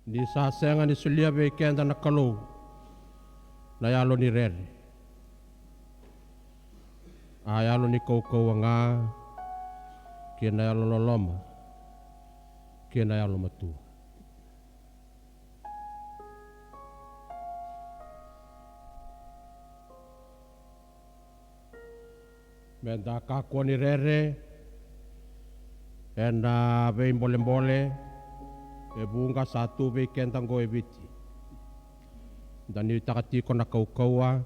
Ni sasenga ni sulia be kenda na kalau na yalo ni rere. Ayalo ni kau nga kia na yalo loloma kia na yalo matua. Menda kakua ni rere ena vei mbole e bunga satu vei kentang goe biti. Dan ni takatiko na kaukaua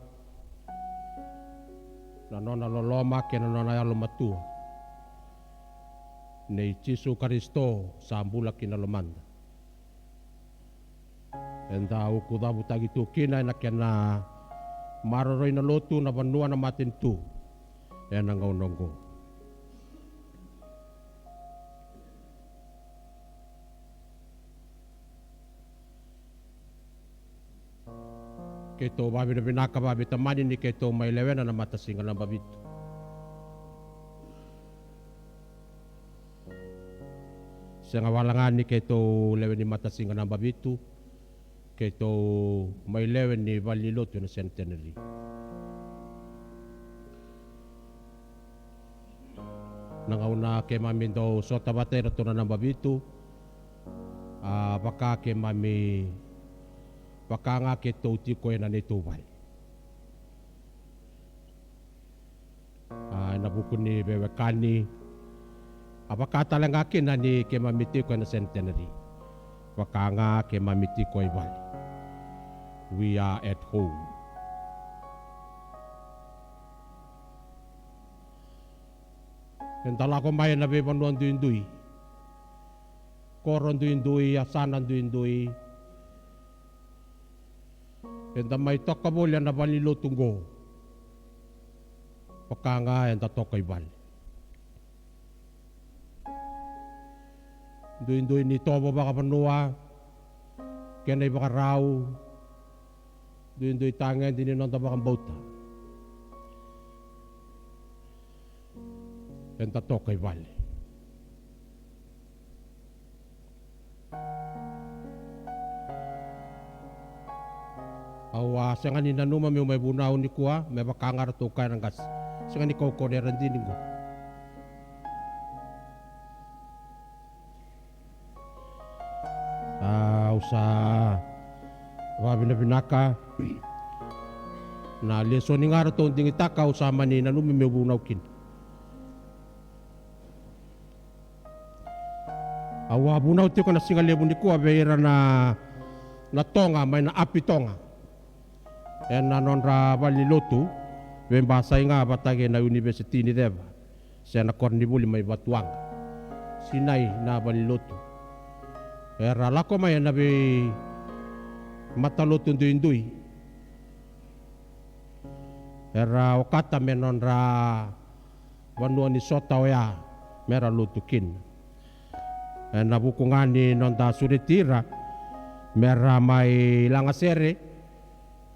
na nona loloma ke na nona yalo matua. Nei Jisu Karisto sambula kina lomanda. Enda uku dabu tagitu kina ena kena maroroi na lotu na vanua na matin tu. Ena ngau nonggo. Keto babi na binaka babi tamani ni keto may lewena na mata singa ng babito. Sa ngawalangan ni keto lewen ni mata singa ng babito, keto may lewen ni Valilot na centenary. Nangauna ke mami do sota batera to na ng babito, baka ke mami baka nga keto tiko na nitubay. Nabuko ni Bewekani. Baka talaga kina ni ke mamiti ko na centenary. Baka nga ke mamiti ko ibay. We are at home. Entala ko may nabibanuan duindui. Koron duindui, asanan duindui. Enda may tokabol yan na balilo tunggo. Paka nga enda tokay bal. Duin-duin ni tobo baka panua. Kena baka raw. Duin-duin tangan din nonta baka bauta. Enda tokay bal. Awa senga ni nanuma may bunaw ni kuwa may bakangar to kay ng gas senga ni koko deran din ko usa wabi na binaka na leso ni ngaro to ding itaka usama ni nanuma may bunaw kin awa bunaw ti ko na singa lebu ni kuwa beira na tonga may na api tonga. Ena nonra Valilotu, membasai nga batage na university ni Deva. Siya na kornibuli may batuang. Sinay na Valilotu. Era lako may nabi matalotun duindui. Era okata menonra vanua ni Sotawaya mera lutukin. Ena bukungani nonda suritira mera may langasere.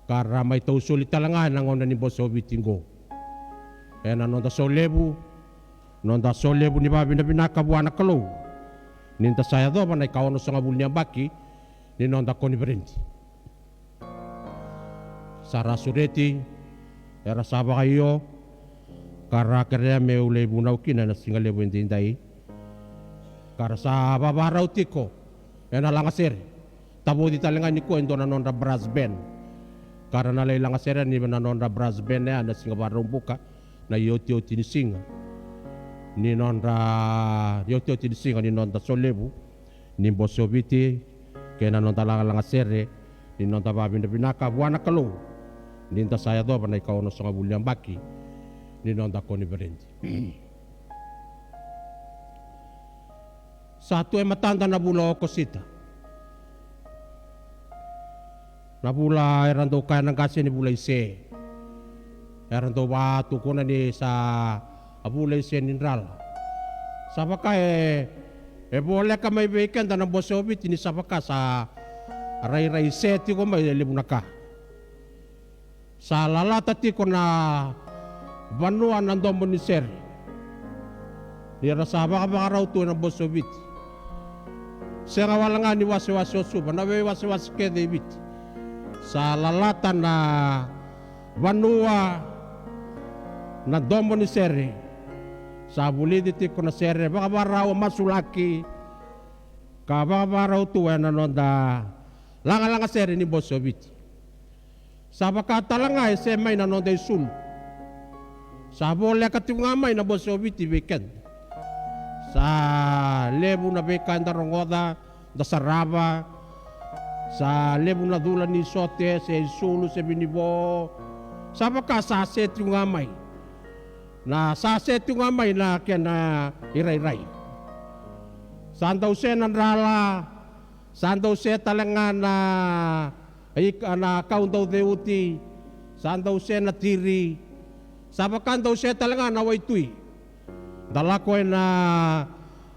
Karena may tau sulit talangan ang ona ni Bosovi tinggo. Ena nonda solebu ni babi na binaka buwana kalau. Ninta saya do panay kaono sa ngabul niya baki ni nonda ko ni Berenti. Sara sureti era saba kayo kara kerja me ulay bunaw kina na singalebu indindai. Kara sa babaraw tiko ena langasir. Tabo di talangan ni ko endo na nonda brass band. Karena lay lang asera ni nanonda brass band na singa barong buka na yoti ni singa ni nonda yoti ni singa ni nonda solebu ni Bosoviti kaya nanonda lang asere ni nonda babi na binaka buwana kalau ninta saya do panay kauno sa ngabulyang baki ni nonda ko ni Berenti. Satu matanda na bulo ko sita. Nabula erando kaya ng kasi ni bulay se. Erando batu ko na ni sa abulay se nindral. Sabaka boleh ka may weekend na Bosovit ini sabaka sa ray seti ko may libunaka. Sa lalatati ko na banuan ng domoniser. Nira sabaka baka raw to ng Bosovit. Sera walanga ni wasi-wasi osuba na we wasi-wasi ke David sa lalatan na banua na domo ni sere sa buliditi ko na sere baka baraw masulaki ka baka baraw tuwa na nonda langa sere ni Bosovit sa baka talanga se may na nonda isul sa bole katungamay na Bosovit weekend sa lebu na bekan da rongoda da saraba sa lebu na dulan ni sote sa isulu sa binibo sa baka saset yung amay na saset yung amay na kaya na iray-ray saan daw siya nanrala saan daw siya talanga na kaun daw deuti saan daw siya natiri sa baka daw siya talanga na waitui dala ko na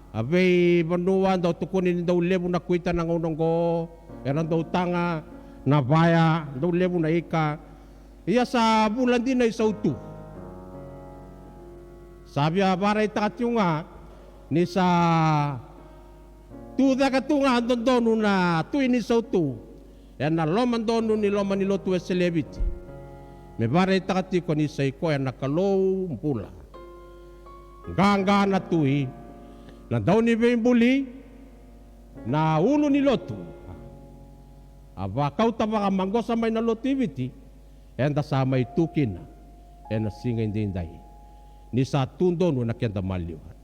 abay banuan daw tukunin daw lebu na kuita ng unong ko eran daw tanga na baya daw lebu na ika iya sa bulan din na isautu sabi baray takat yung nga ni sa tuda ka tunga andon donu na tuin ni sautu yan na loman donu ni loman ni lotu eselebit may baray takat ko ni sa iko yan nakalow pula gangga na tuwi na daw ni Bembuli na ulo ni Lotu aba kau tabaka manggo sa may na lotivity enda sa may tukin ena singa indinday ni sa tundo no nakyanda maliwan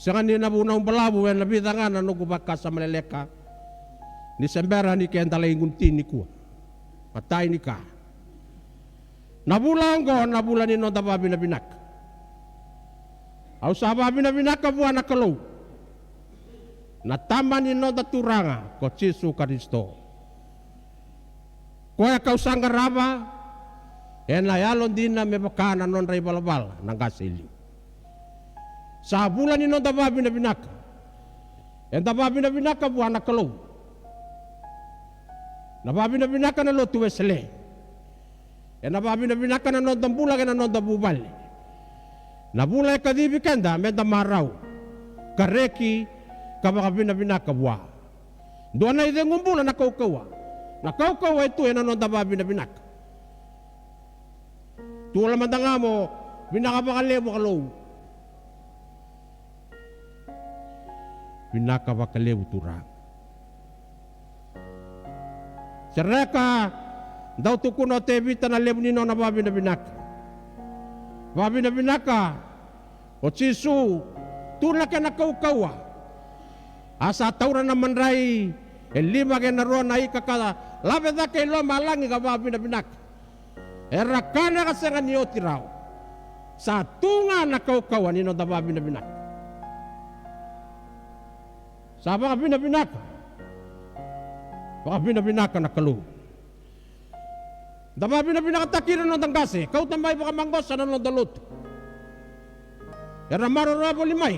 sa kanina bunang balabu en nabitangan na nugubaka sa maleleka ni sembera ni kenda laingunti ni kuwa patay ni ka nabulang ko, nabulan ni nonda babi na binak. Au sa babi na binak ka buwan na kalaw. Natama ni nonda turanga ko Jesu Kristo. Kuya kau sanggaraba, enayalon din na may bakana non ray balabal ng kasili. Sa bulan ni nonda babi na binak. Enda babi na binak ka buwan na kalaw. Na babi na binak ka na lotu wesele. Na babi na binaka na nonda bula ka na nonda bubal. Na bula ka di bikanda meda maraw. Kareki ka baka binaka buwa. Doon na ideng umbula na kaukawa. Na kaukawa ito na nonda babi na binaka. Tula mandanga mo binaka baka lebo kalaw. Binaka baka lebo turang. Sereka daw tukuno tebita na lebu nino na babi na binaka. Babi na binaka. O Jesu, tulak ka na kaukawa. Asa tauran naman ray, lima ka na roon na ikakala, labet na kay loma lang ka babi na binaka. Erakana ka sa kanyo tiraw. Sa tunga na kaukawa nino na babi na binaka. Sa babi na binaka. Babi na binaka na kalu. Dababi na pinakatakiran ng tanggasi, kau tambay baka manggos sa nanong dalot. Era marorabo limay.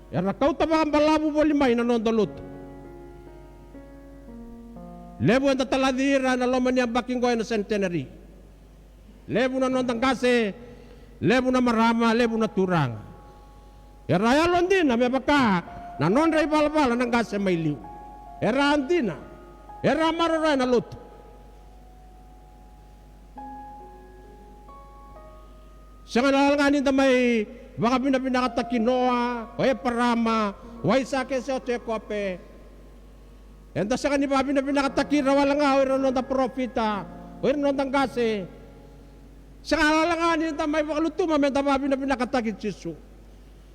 Era kau tabang balabo bo limay nanong dalot. Lebo ang tataladira na loman niyang baking goy na centenary. Lebo na nong tanggasi, lebo na marama, lebo na turang. Era yalon din na may baka, na non ray balabala ng gasi may liw. Era andina. Era maroray na luto. Siya nga nalanganin na may baka pinakatakinua, o parama, way sake siya o kope. Enta siya nga ni babi na pinakatakira, walang nga, o rin ng profita, o rin ng gase. Siya nga nalanganin na may baka luto, mamenta babi na pinakatakit sisu.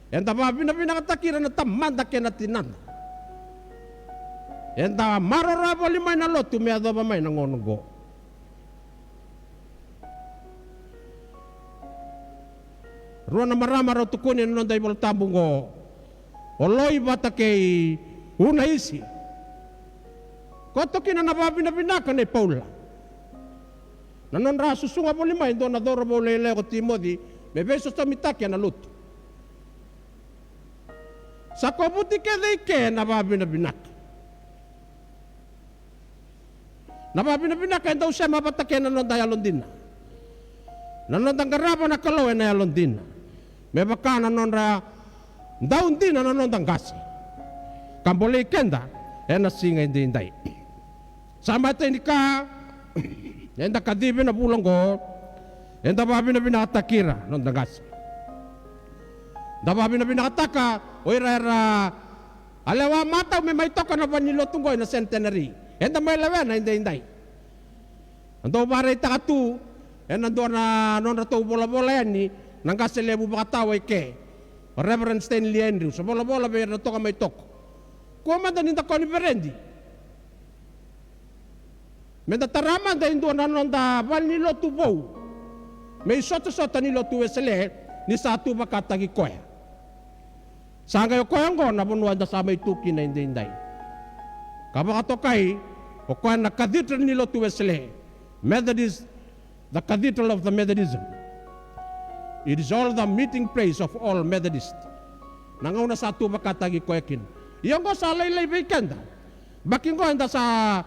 Enta babi na pinakatakira na tamanda kinatinan. Enta marorabo limay na lot tumiado ba may nangonugo. Ruan na marama raw tukunin non day baltabong ko. Oloy bata kay unaisi. Koto kinanababi na binaka ni Paula. Nanon ra susunga mo limay do na doro mo lele ko Timothy. Bebeso sa mitakya na lut. Sa kobuti ke nababi na binaka. Nababi na binaka daw siya mapatakyan na nung dayalon din na. nanondang garapa na kalo na Londina. Me baka nanondra daun din nanondang gasi. Kambole kenda ena singa indai. Sama tenika enda kadibe na bulang go enda babi na binatakira nondang gasi. Da babi na binataka oira alewa mata me mai toka na banilo tunggoy na centenary. Enda may lewe na indai. Ando bare takatu endo na non to bola-bola ni nang kaselebu bakataw ke Reverend Stanley Andrews bola-bola be na to ka may tok ko man din ta konferendi me da tarama da indo na non da banilo tubo me soto nilo tuwesele ni satu bakatagi koya sanga yo koyango na bunwa da sa may tuki na indai kabakatokai o ko na kaditra nilo tuwesele Methodist, the cathedral of the Methodism. It is all the meeting place of all Methodists. Nangauna sa atu makatagi koekin. Yang ko sa laylay bekenda. Baking ko enda sa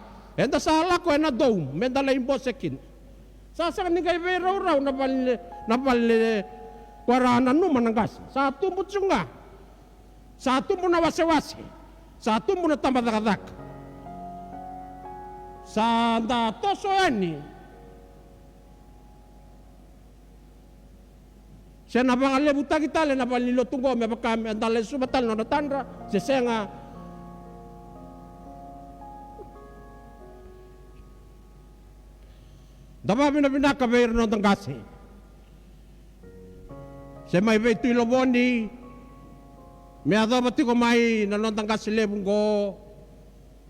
ala ko na dome, menda lain bosekin. Sa ni kay raw na bal warana no mananggas. Sa atu mutsunga. Sa atu mo na wase-wase. Sa atu mo na tambadadak. Sa anda toso ani siya nabangale buta kita le nabalilo tunggo me bakam andale subatal no tandra sesenga daba bina kaber no tangasi se mai vetu loboni me adabati ko mai no tangasi lebungo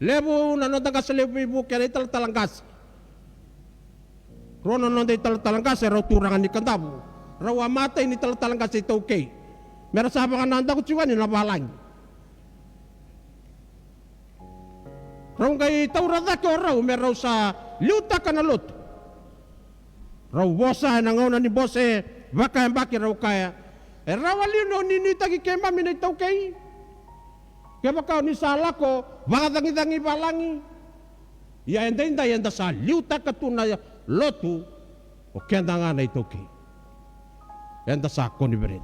lebu na nonda ka lebu ibu kaya ital talangkas. Rono nonda ital talangkas raw turangan ni kandabu. Raw amatay ni ital talangkas ito okay. Meron sabang nanda ko tsiwan ni nabalang. Raw kay taurada ko raw meron sa luta ka na lut. Raw bosa nangaw ni bose baka yang baki raw kaya. Raw alino ni tagi kema min ito okay. Kaya baka ni salah ko, baka dangi-dangi balangi. Ya enda yanda sa liuta katuna lotu, o kenda nga na ito kay. Yanda sa koniberet.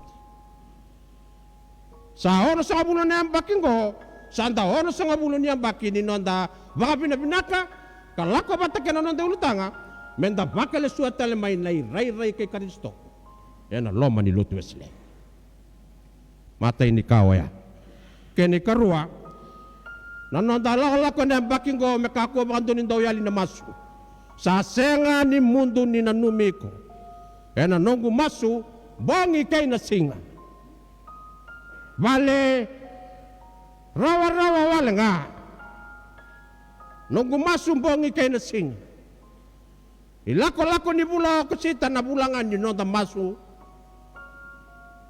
Sa oras sa kabulan niya ang baking ko, sa anda oras sa kabulan niya ang baking ni nonda, baka binabinaka, kalako bata ka na nonda ulutanga, menda baka lesuat talamay na ray kay Karisto. Yan ang loma ni Lutu Wesley. Matay ni Kawaya. Kini karua nanondala ko na baking go mekako bakando ni daw yali na masu sa senga ni mundo ni nanumiko ena nongu masu bongi kay na singa vale rawa wale nga nongu masu bongi kay na singa ilako ni bula kusita na bulangan ni nonda masu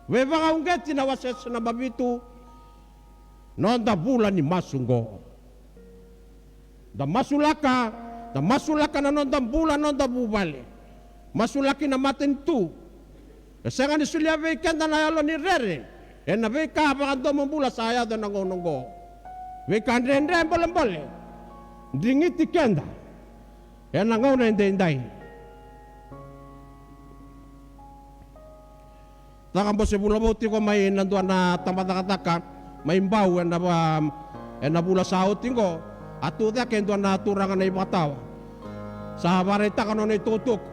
weva ungeti na wases na babitu nonda bulan ni masungo. Da masulaka na nonda bulan nonda bubale. Masulaki na matin tu. Sanga ni sulia veikan na yalo ni rere. Na veika abang mambula saya da nangonongo. Veikan rendre boleh. Dingiti kenda. Nangona indai. Takam bose bulabuti ko may nanduan na tamataka may imbau na bula sahot ko at tuta kendo na turangan na ibataw sa barita ka na itutok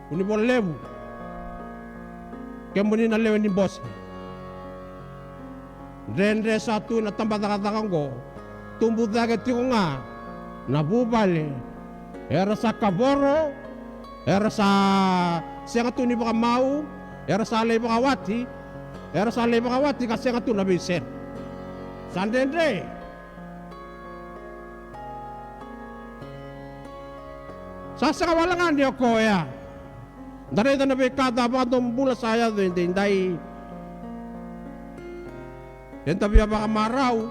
unibol lebu kemuni na lewen ni boss rendre satu na tambatakatakan ko tumbuh dagat ko nga nabubali era sa kaboro era sa siya nga ni baka mau era sa alay baka wati era sa alay baka wati kasi nga na biser sandendre sasakawalangan di ako ya dari na bekada ba dong bula saya dindai yan tabi baka maraw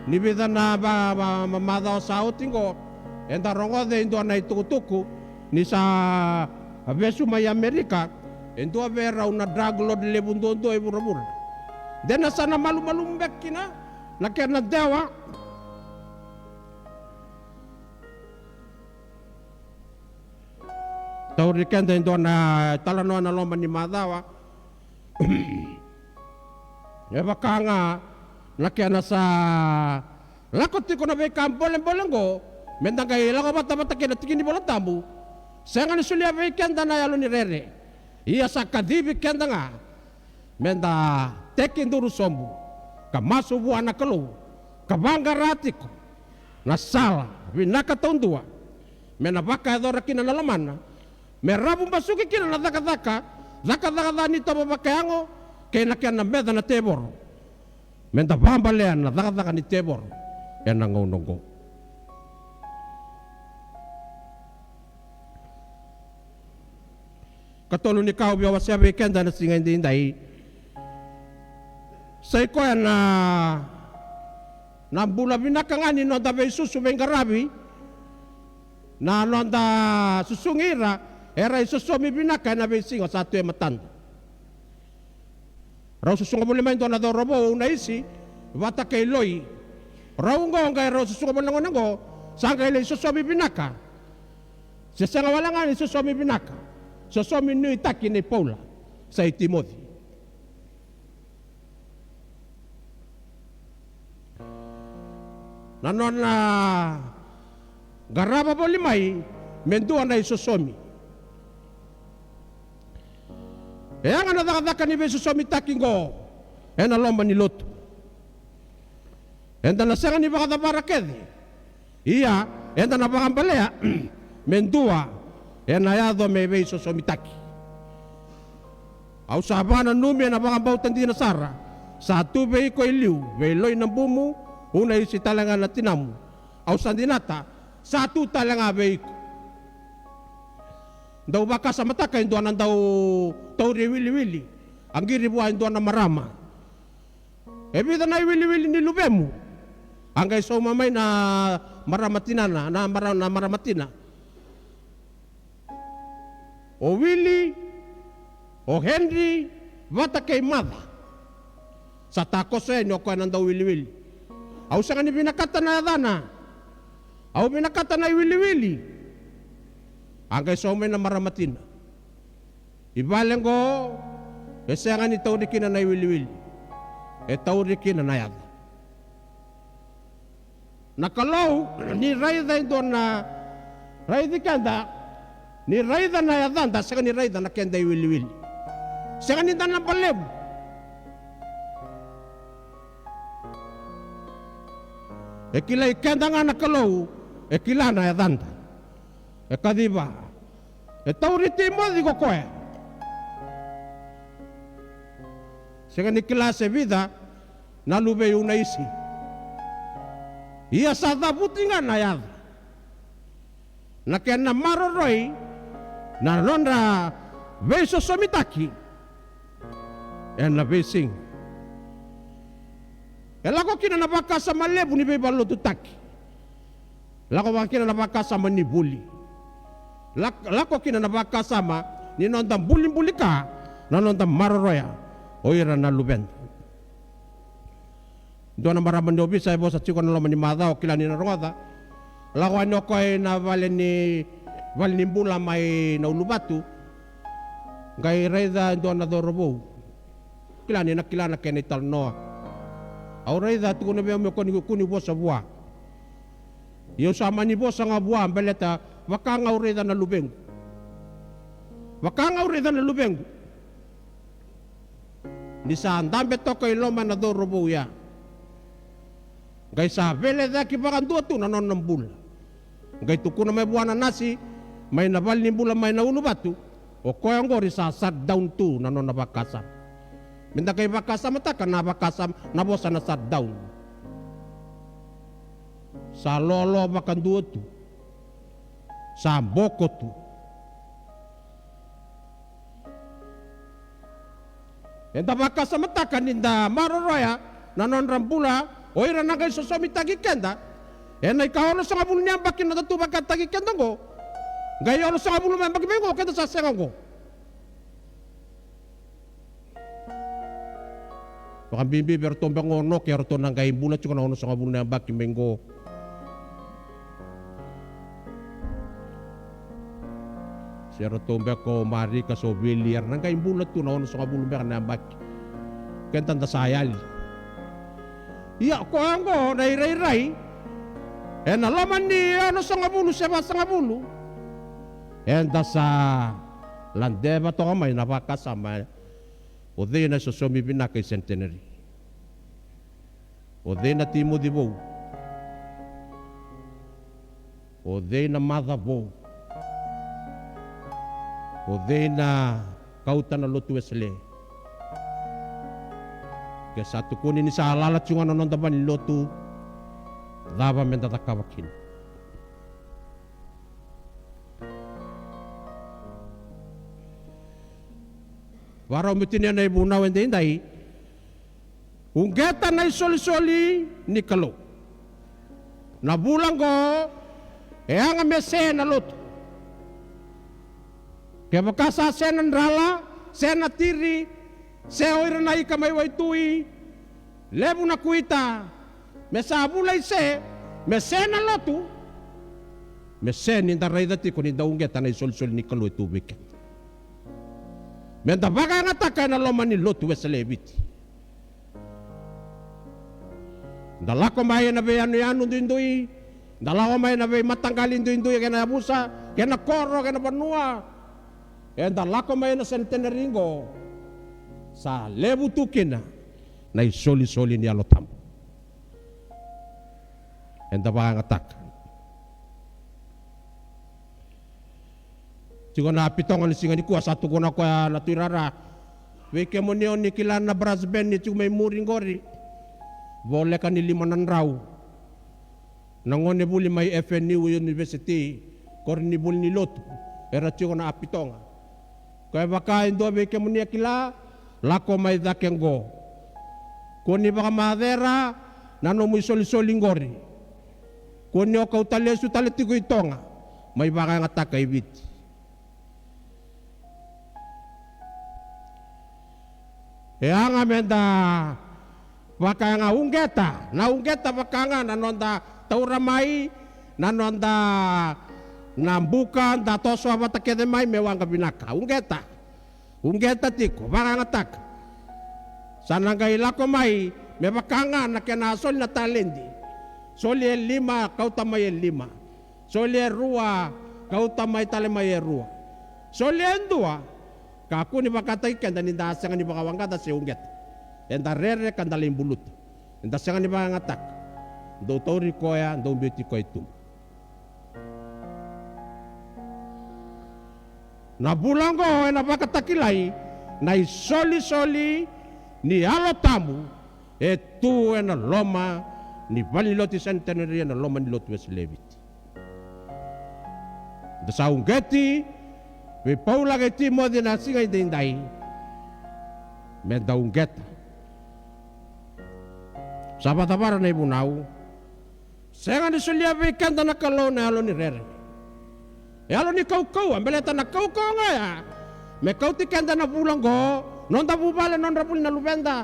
nibida na ba mamadaw sa outing ko yan tarongo de indo na itutuku ni sa besu may Amerika endo avera una draglo de lebundondo e burabura dena sana malu-malumbek kina nakena dewa Tauri kenda indo na talanoa na loma ni madawa. E bakanga nakena sa lakot ko na be kamboleng-boleng go. Mentangai lako bata-bata kena tikini bola tambu. Senga ni sulia be kenda na yalo ni rere. Ia sa kadibi kenda nga. Menda tekin duru sombu. Kamasu buah na kelu. Kabangga ratiko. Nasala binaka taundua. Mena baka adora kina na lamana. Merabu basuki kina na daka-daka. Daka-daka ni toba bakayango. Kena kena meda na tebor. Menda bambalean na daka-daka ni tebor. Yan ang ngonongo. Katulong ni kau biawa siya weekend na singa hindi sa iko yan na bula binakangani no da be susu bengarabi na no da susungira era isusomi binaka na be singa satu e matanda raw susunga boleh main do na do robo na isi bata kay loy raw ngai raw susunga boleh ngo sanga ile isusomi binaka sesanga wala ngani isusomi binaka susomi ni taki ni Paula sa Timothy. Nanon na garaba bolimay mendua na isusomi. Nga nadakadaka ni Besusomi takingo na lomba ni Loto. Enda nasenga ni baka barakedi. Iya enda na baka balea mendua na yado me Besusomi taki. Au sabana numi na baka bautan di nasara. Satu be ko iliu be loy ng bumu. Una isi talanga na tinamu. Au sandinata, satu talanga beiko. Daw baka sa mata kayo doon daw tauri wili-wili. Ang giribuhain doon na marama. Ebida na wili-wili ni lubemu. Ang guys so mamay na maramatina na maramatina. O Willie, o Henry, bata kay mada. Sa takos sa inyo ko daw wili-wili. Au sa kani binakata na dana. Au binakata na wili-wili. Ang kay so may na maramatin. Ibaleng ko, kasi nga ni tauri kina na wili-wili. Tauri kina na yada. Nakalaw, ni Raida doon na, Raida kanda, ni Raida na yadanda, sa ni Raida na kenda wili-wili. Sa kanita na paleb. Kila ikenda nga nakalaw, kila na yadanda. Kadiba. Tauri Timothy ko koe. Sega ni klase vida nalube yung naisi. Iya sa dabuti nga na yada. Na kaya na maroroy na ronda beso somitaki. Na besing. Lako kina nabaka sa malebu ni bebalo tutaki. Lako kina nabaka sa manibuli. Lako kina nabaka sama ni nondang bulim-buli ka na nondang maroroya o ira na luben. Doon na maraman ni Obi sa ibo sa chiko na laman ni Mada o kila ni Narongada. Lako ano ko ay na valen ni Bula may naulubatu. Gay Reda doon na dorobo. Kila ni nakila na kenital Noah. Au Reda tu kuna beo kuni bo sa buah. Yo sama ni bo sa nga buah beleta wakanga Reda na lubeng. Wakanga Reda na lubeng. Di sa andambe to kay loma na dorobo ya. Gay sa vele da kibakan dua tu nanon ng bula. Gay tu kuna may buwan na nasi, may nabal ni bula may nauno batu. O koyang gori sa sat down tu nanon nabakasam. Minta kay bakasam matakan nabakasam nabosa na sat down. Sa lolo bakan dua tu. Sa boko tu. Enta bakasam matakan ninda maroroya nanon rambula. Oy ra nagay sosomi tagikenda. Nay kaolo sa ngabul niya bakin na tubag ka tagikenda go. Gayo sa ngabul man bagimengo kenda sa sengo. Baka bimbi berto bangono kaya to nang gay bulat ko na ono sa ngabul niya bakin mengo. Sero tombe ko mari ka so biliar nang kay bulat tu naon so kabulong ka na bak. Ken tanda sayal. Iya ko anggo rai. Nalaman ni ano sa ngabulo sa ngabulo. Enda sa landeba to kamay napakasama. Ode na sosomi pinakay centenary. Ode na timo di bo. Ode na mother bo. Ode na kautan na lotu esle. Ke satu kunin ni sa lalat yung ano nang daban lotu. Dava mendatakawakin. Warau mitinya na ibuna wende indai. Unggeta na soli ni kalo. Na bulang ko ang mese na luto. Kaya makasa senan rala, sena tiri, seoira na ikamay waitui, lebu na kuita, mesabulay mese na lotu, mese ninda raidati ko ninda unggeta na sol ni kalo itubik. Menda baka nga taka na loman ni lotu weselebiti. Dala ko may na be ano dindui, dala ko may na be matanggalin dindui kena busa, kena koro kena banua. Dala ko may na centenaringo sa lebu tukina na isoli ni alotam. Enda baka nga taka. Sigo na pitongan singa ni kuwa satu kona kwa naturara. Weke mo niyo ni kila na brasben ni may muring gori. Boleh kan ni 5 raw. Nangone buli may FNU University. Korni buli ni lotu. Era sigo na apitonga. Kaya baka indo weke mo niya kila. Lako may dakenggo. Kuni baka madera. Nano mo isoli gori. Kuni o kautalesu taletigo itonga. May baka nga taka ibiti. Yang amenda wakanga unggeta wakanga nanonda tauramai nanonda nambuka da toso abata kede mai mewanga binaka unggeta tiko wakanga tak sananga ilako mai me wakanga na kena sol na talendi soli 5 kau tamai 5 soli 2 kau tamai talemai 2 soli 2 kaku ni bakatai kanda ni dasangan ni bakawangga da seungget. Enda rere kanda limbulut. Enda sangan ni bakangatak. Do tori koya, do beti koy tum. Na bulango na bakatakilai na isoli ni alo tamu etu na loma ni valiloti centenary na loma ni lotu weslevit. Da saunggeti we paula ke timo de nasinga indai me daunget sabatabara na ibunau senga ni sulia we kanda na kalo na alo ni rere alo ni kau ambeleta na kau nga ya me kau ti kanda na pulang go non da bubale non rapul na lubenda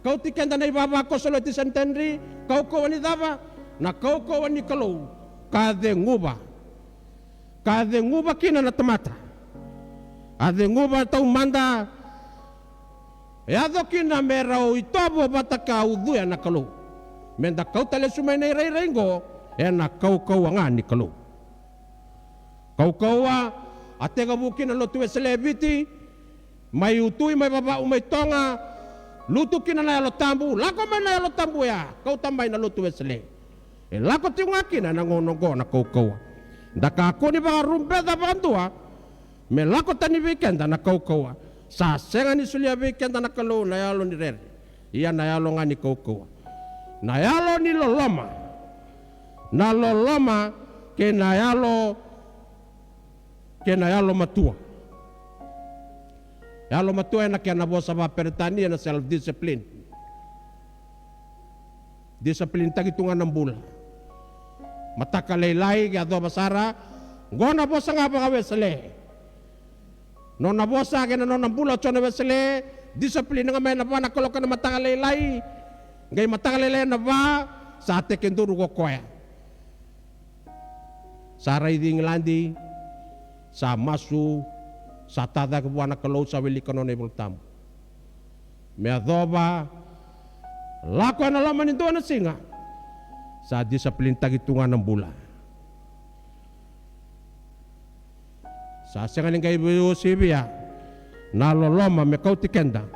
kau ti kanda na ibaba ko solo ti centenary kau ni dava na kau ni kalo kade nguba kina na tamata. Ade nguba tau manda. Ado kina merau itobo bataka udu ya nakalo. Menda kau tale sumay na iray-raygo. Na kau nga ni kalo. Kau ate kabukin na lotu weselebiti. May utui may baba umay tonga. Lutu kina na yalo tambu. Lako man na yalo tambu ya. Kau tambay na lotu wesele. Lako tiyong na nangononggo na kau. Daka ako ni mga rumpeta pantua, me lako tani weekend na kau. Sa senga ni sulia weekend na kalo na yalo ni rere. Iya na yalo nga ni kau. Na yalo ni loloma. Na loloma ke na yalo matua. Yalo matua na kaya nabo sa paperitani na self-discipline. Discipline tagitungan ng bula. Matakalaylay kaya do basara gona bosa nga ba wesele no na bosa kena no nambula chona wesele disiplin nga may na ba nakolokan na matakalaylay ngay matakalaylay na ba sa ate kenduro ko koya saray ding landi sa masu sa tata kebuana kalau sa wili kono ne bultam me adoba lako na laman ito na singa sa disiplin tagitungan ng bula sa singa ning kaibu sibia naloloma me kau tikenda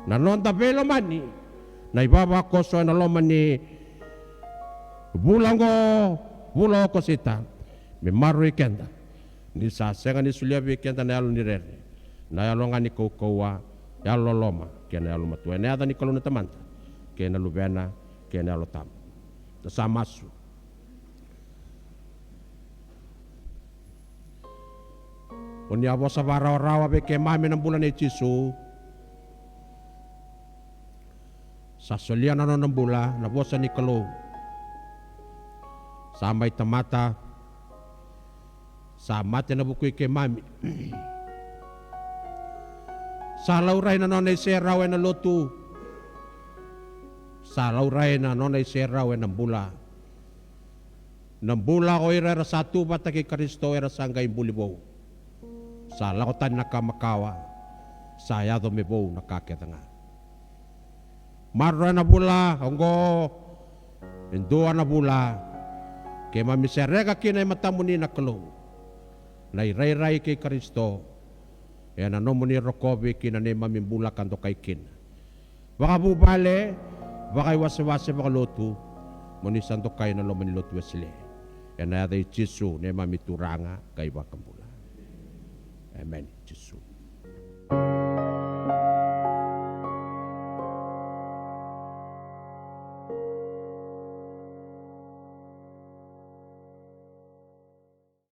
nanonta velo mani na ibaba koso na loma ni bulango bulo ko sita me maru ikenda ni sa senga ni sulia ikenda na alu ni rere na alu ngani ko kowa ya loloma kena alu matu ne ada ni kalau na tamanta kena lu bena kena alu tam sa masu oni abo sa rawa be ke mame ng bulan ni Jisu sa solia na ng bula na bosa ni kalau samay tamata sa mate na bukoy ke mami sa lauray na nonay serawe na lotu sa lauray na nonay serawe ng bula ko ira sa tuba taki Kristo ira sanggay bulibo sa lakotan na kamakawa sa yado mebo nakakita nga marra na bula honggo indua na bula kaya mamiserega kinay matamuni na kalo na iray-ray kay Kristo yan ano mo ni Rokobi kinanay mamimbula kanto kay kin baka bubale baka iwasi-wasi baka lotu muni santo kay na lomani lotu wasile yan na yada Jisu na mamituranga kay wakambula amen Jisu